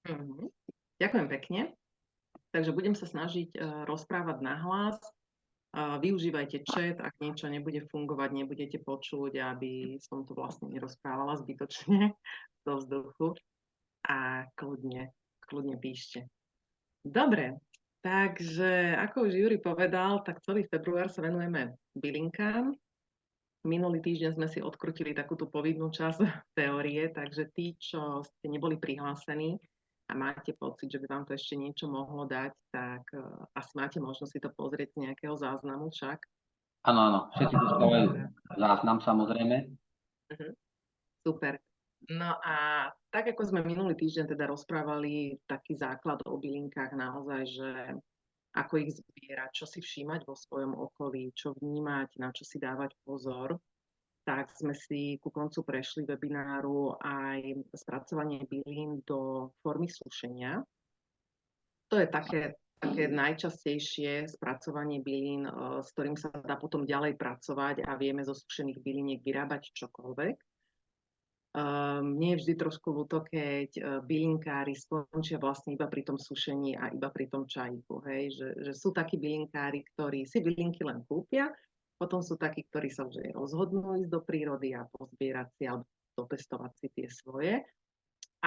Mhm. Ďakujem pekne. Takže budem sa snažiť rozprávať nahlas. Využívajte chat, ak niečo nebude fungovať, nebudete počuť, aby som tu vlastne nerozprávala zbytočne do vzduchu. A kľudne píšte. Dobre, takže ako už Juri povedal, tak celý február sa venujeme bylinkám. Minulý týždeň sme si odkrutili takúto povinnú časť teórie, takže tí, čo ste neboli prihlásení a máte pocit, že by vám to ešte niečo mohlo dať, tak asi máte možnosť si to pozrieť z nejakého záznamu však. Áno, áno, všetci dostávajú záznam samozrejme. Super. No a tak, ako sme minulý týždeň teda rozprávali taký základ o bylinkách naozaj, že ako ich zbierať, čo si všímať vo svojom okolí, čo vnímať, na čo si dávať pozor, tak sme si ku koncu prešli webináru aj spracovanie bylín do formy sušenia. To je také najčastejšie spracovanie bylín, s ktorým sa dá potom ďalej pracovať a vieme zo sušených byliniek vyrábať čokoľvek. Mne je vždy trošku ľúto, keď bylinkári skončia vlastne iba pri tom sušení a iba pri tom čajíku. Hej? Že sú takí bylinkári, ktorí si bylinky len kúpia, potom sú takí, ktorí sa už aj rozhodnú ísť do prírody a pozbierať si alebo dopestovať si tie svoje.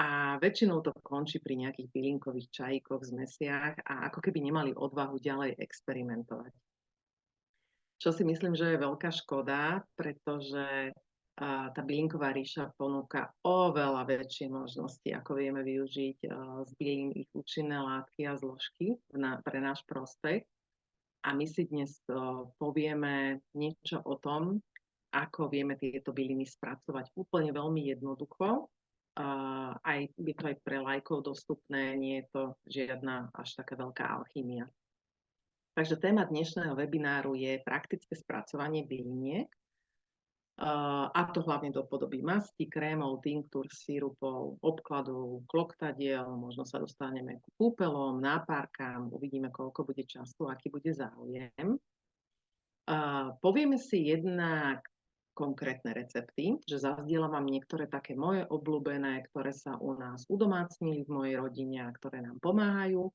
A väčšinou to končí pri nejakých bylinkových čajíkoch, zmesiach a ako keby nemali odvahu ďalej experimentovať. Čo si myslím, že je veľká škoda, pretože tá bylinková ríša ponúka oveľa väčšie možnosti, ako vieme využiť z bylín ich účinné látky a zložky pre náš prospech. A my si dnes povieme niečo o tom, ako vieme tieto byliny spracovať úplne veľmi jednoducho. Je to aj pre lajkov dostupné, nie je to žiadna až taká veľká alchymia. Takže téma dnešného webináru je praktické spracovanie byliniek. A to hlavne do podoby masti, krémov, tinktúr, sírupov, obkladov, kloktadiel, možno sa dostaneme k kúpelom, nápárkám, uvidíme, koľko bude času, aký bude záujem. Povieme si jednak konkrétne recepty, že zazdielam vám niektoré také moje obľúbené, ktoré sa u nás udomácnili v mojej rodine a ktoré nám pomáhajú,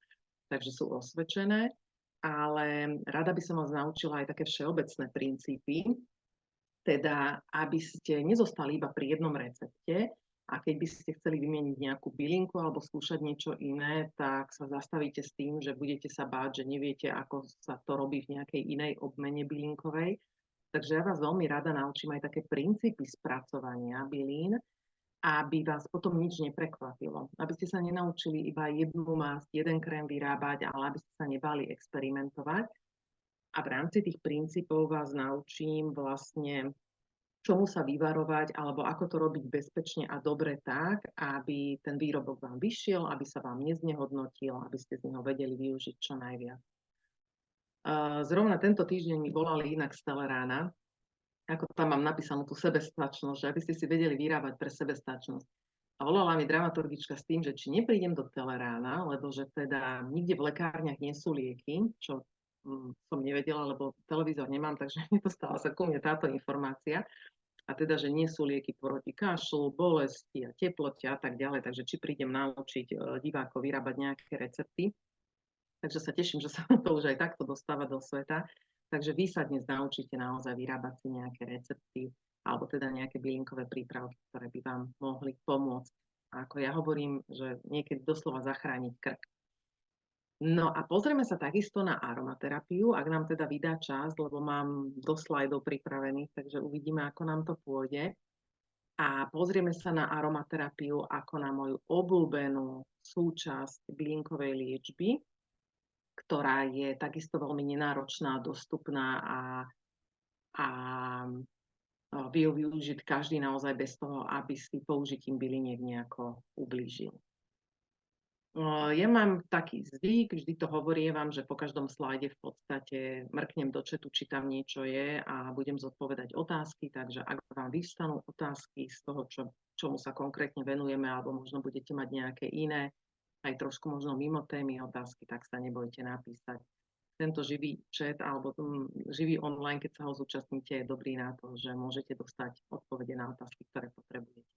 takže sú osvedčené, ale rada by som vás naučila aj také všeobecné princípy, teda aby ste nezostali iba pri jednom recepte a keď by ste chceli vymeniť nejakú bylinku alebo skúšať niečo iné, tak sa zastavíte s tým, že budete sa báť, že neviete, ako sa to robí v nejakej inej obmene bylinkovej. Takže ja vás veľmi rada naučím aj také princípy spracovania bylín, aby vás potom nič neprekvapilo. Aby ste sa nenaučili iba jednu masť, jeden krém vyrábať, ale aby ste sa nebali experimentovať. A v rámci tých princípov vás naučím vlastne, čomu sa vyvarovať, alebo ako to robiť bezpečne a dobre tak, aby ten výrobok vám vyšiel, aby sa vám neznehodnotil, aby ste z neho vedeli využiť čo najviac. Zrovna tento týždeň mi volali inak z Telerána, ako tam mám napísanú tú sebestačnosť, že aby ste si vedeli vyrábať pre sebestačnosť. A volala mi dramaturgička s tým, že či neprídem do Telerána, lebo že teda nikde v lekárniach nie sú lieky, čo som nevedela, lebo televízor nemám, takže nedostala sa ku mne táto informácia. A teda, že nie sú lieky proti kašlu, bolesti a teplote a tak ďalej. Takže či prídem naučiť divákov vyrábať nejaké recepty. Takže sa teším, že sa to už aj takto dostáva do sveta. Takže vy sa dnes naučíte naozaj vyrábať si nejaké recepty alebo teda nejaké bylinkové prípravky, ktoré by vám mohli pomôcť. A ako ja hovorím, že niekedy doslova zachrániť krk. No a pozrieme sa takisto na aromaterapiu, ak nám teda vydá čas, lebo mám dosť slajdov pripravených, takže uvidíme, ako nám to pôjde. A pozrieme sa na aromaterapiu ako na moju obľúbenú súčasť bylinkovej liečby, ktorá je takisto veľmi nenáročná, dostupná a vie ju využiť každý naozaj bez toho, aby si použitím byliniek nejako ublížil. Ja mám taký zvyk, vždy to hovorievam, že po každom slajde v podstate mrknem do chatu, či tam niečo je a budem zodpovedať otázky, takže ak vám vyvstanú otázky z toho, čomu sa konkrétne venujeme, alebo možno budete mať nejaké iné, aj trošku možno mimo témy otázky, tak sa nebojte napísať. Tento živý chat alebo živý online, keď sa ho zúčastníte, je dobrý na to, že môžete dostať odpovede na otázky, ktoré potrebujete.